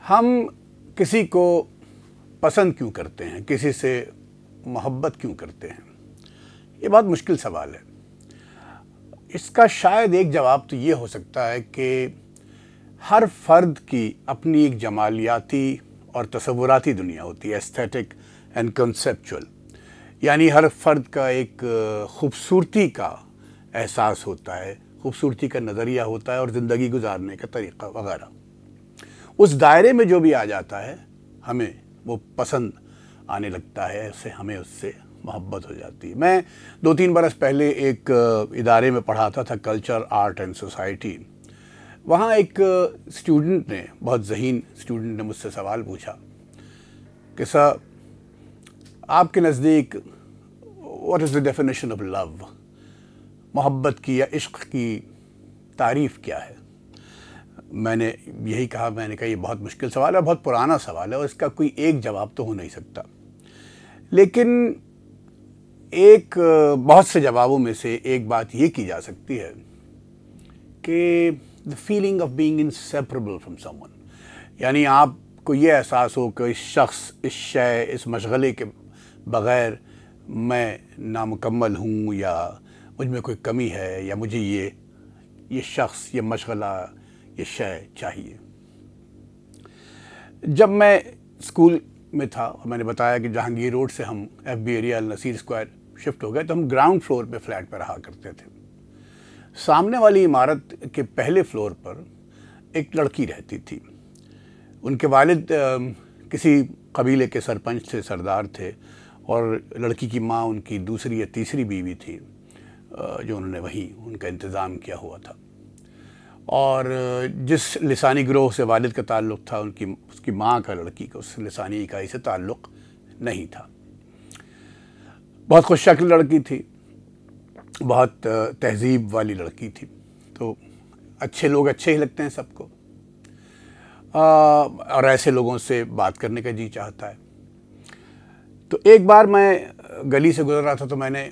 ہم کسی کو پسند کیوں کرتے ہیں، کسی سے محبت کیوں کرتے ہیں؟ یہ بہت مشکل سوال ہے۔ اس کا شاید ایک جواب تو یہ ہو سکتا ہے کہ ہر فرد کی اپنی ایک جمالیاتی اور تصوراتی دنیا ہوتی ہے، ایستھیٹک اینڈ کنسیپچول، یعنی ہر فرد کا ایک خوبصورتی کا احساس ہوتا ہے، خوبصورتی کا نظریہ ہوتا ہے اور زندگی گزارنے کا طریقہ وغیرہ۔ اس دائرے میں جو بھی آ جاتا ہے ہمیں وہ پسند آنے لگتا ہے، ہمیں اس سے محبت ہو جاتی ہے۔ میں 2-3 برس پہلے ایک ادارے میں پڑھاتا تھا، کلچر، آرٹ اینڈ سوسائٹی۔ وہاں ایک اسٹوڈنٹ نے، بہت ذہین اسٹوڈنٹ نے مجھ سے سوال پوچھا کہ سر، آپ کے نزدیک what is the definition of love? محبت کی یا عشق کی تعریف کیا ہے؟ میں نے کہا یہ بہت مشکل سوال ہے، بہت پرانا سوال ہے اور اس کا کوئی ایک جواب تو ہو نہیں سکتا، لیکن ایک بہت سے جوابوں میں سے ایک بات یہ کی جا سکتی ہے کہ the feeling of being inseparable from someone، یعنی آپ کو یہ احساس ہو کہ اس شخص، اس شے، اس مشغلے کے بغیر میں نامکمل ہوں، یا مجھ میں کوئی کمی ہے، یا مجھے یہ شخص، یہ مشغلہ، یہ شے چاہیے۔ جب میں اسکول میں تھا، میں نے بتایا کہ جہانگیر روڈ سے ہم F B area Alnaseer square shift ہو گئے، تو ہم گراؤنڈ فلور پہ فلیٹ پہ رہا کرتے تھے۔ سامنے والی عمارت کے پہلے فلور پر ایک لڑکی رہتی تھی۔ ان کے والد کسی قبیلے کے سرپنچ تھے، سردار تھے، اور لڑکی کی ماں ان کی دوسری یا تیسری بیوی تھی، جو انہوں نے وہیں ان کا انتظام کیا ہوا تھا۔ اور جس لسانی گروہ سے والد کا تعلق تھا، اس کی ماں کا لڑکی کا اس لسانی اکائی سے تعلق نہیں تھا۔ بہت خوش شکل لڑکی تھی، بہت تہذیب والی لڑکی تھی، تو اچھے لوگ اچھے ہی لگتے ہیں سب کو، اور ایسے لوگوں سے بات کرنے کا جی چاہتا ہے۔ تو ایک بار میں گلی سے گزر رہا تھا، تو میں نے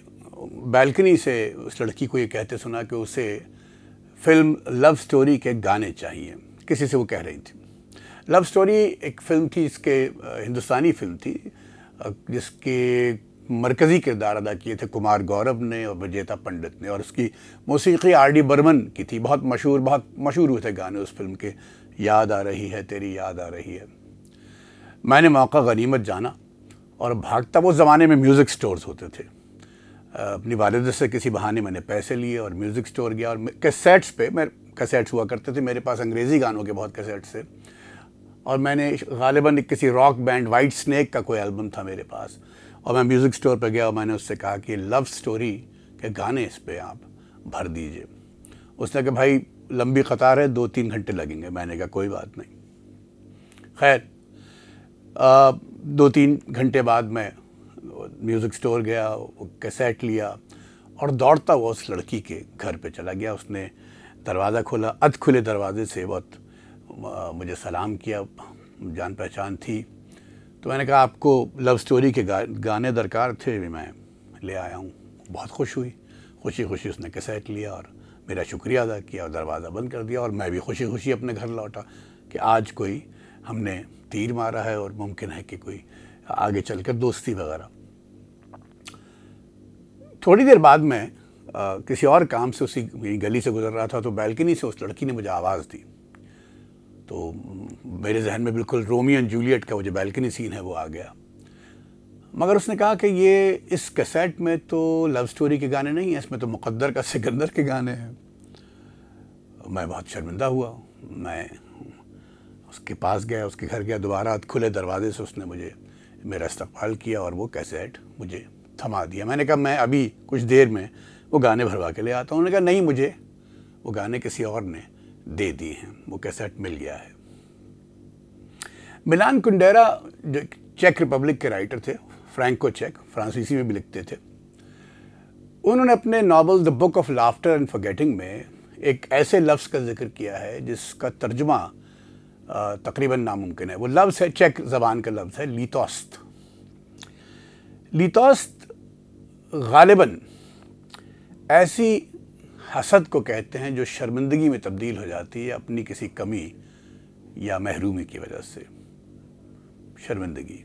بیلکنی سے اس لڑکی کو یہ کہتے سنا کہ اسے فلم لو سٹوری کے گانے چاہیے۔ کسی سے وہ کہہ رہی تھی۔ لو سٹوری ایک فلم تھی، اس کے ہندوستانی فلم تھی، جس کے مرکزی کردار ادا کیے تھے کمار گورو نے اور وجیتا پنڈت نے، اور اس کی موسیقی آر ڈی برمن کی تھی۔ بہت مشہور ہوئے تھے گانے اس فلم کے، یاد آ رہی ہے تیری یاد آ رہی ہے۔ میں نے موقع غنیمت جانا اور بھاگتا، وہ زمانے میں میوزک سٹورز ہوتے تھے، اپنی والدہ سے کسی بہانے میں نے پیسے لیے اور میوزک سٹور گیا، اور کیسیٹس پہ کیسیٹس ہوا کرتے تھے میرے پاس، انگریزی گانوں کے بہت کیسیٹس تھے، اور میں نے غالباً کسی راک بینڈ وائٹ سنیک کا کوئی البم تھا میرے پاس، اور میں میوزک سٹور پہ گیا اور میں نے اس سے کہا کہ لو سٹوری کے گانے اس پہ آپ بھر دیجئے۔ اس نے کہا بھائی لمبی قطار ہے، 2-3 گھنٹے لگیں گے۔ میں نے کہا کوئی بات نہیں۔ خیر 2-3 گھنٹے بعد میں میوزک سٹور گیا، وہ کیسیٹ لیا اور دوڑتا ہوا اس لڑکی کے گھر پہ چلا گیا۔ اس نے دروازہ کھولا، ادھ کھلے دروازے سے بہت مجھے سلام کیا، جان پہچان تھی۔ تو میں نے کہا آپ کو لو سٹوری کے گانے درکار تھے، میں لے آیا ہوں۔ بہت خوش ہوئی، خوشی خوشی اس نے کیسیٹ لیا اور میرا شکریہ ادا کیا اور دروازہ بند کر دیا، اور میں بھی خوشی خوشی اپنے گھر لوٹا کہ آج کوئی ہم نے تیر مارا ہے اور ممکن ہے کہ کوئی آگے چل کر دوستی وغیرہ۔ تھوڑی دیر بعد میں کسی اور کام سے اسی گلی سے گزر رہا تھا، تو بیلکنی سے اس لڑکی نے مجھے آواز دی، تو میرے ذہن میں بالکل رومیو اینڈ جولیٹ کا وہ جو بیلکنی سین ہے وہ آ گیا، مگر اس نے کہا کہ یہ اس کیسیٹ میں تو لو سٹوری کے گانے نہیں ہیں، اس میں تو مقدر کا سکندر کے گانے ہیں۔ میں بہت شرمندہ ہوا، میں اس کے پاس گیا، اس کے گھر گیا، دوبارہ کھلے دروازے سے اس نے میرا استقبال کیا اور وہ کیسیٹ مجھے تھما دیا۔ میں نے کہا میں ابھی کچھ دیر میں وہ گانے بھروا کے لے آتا ہوں۔ انہوں نے کہا نہیں، مجھے وہ گانے کسی اور نے دے دیے ہیں، وہ کیسیٹ مل گیا ہے۔ ملان کنڈیرا جو چیک ریپبلک کے رائٹر تھے، فرینکو چیک، فرانسیسی میں بھی لکھتے تھے، انہوں نے اپنے novel the book of laughter and forgetting میں ایک ایسے لفظ کا ذکر کیا ہے جس کا ترجمہ تقریباً ناممکن ہے۔ وہ لفظ ہے، چیک زبان کا لفظ ہے، لیتوست۔ لیتوست غالباً ایسی حسد کو کہتے ہیں جو شرمندگی میں تبدیل ہو جاتی ہے اپنی کسی کمی یا محرومی کی وجہ سے شرمندگی.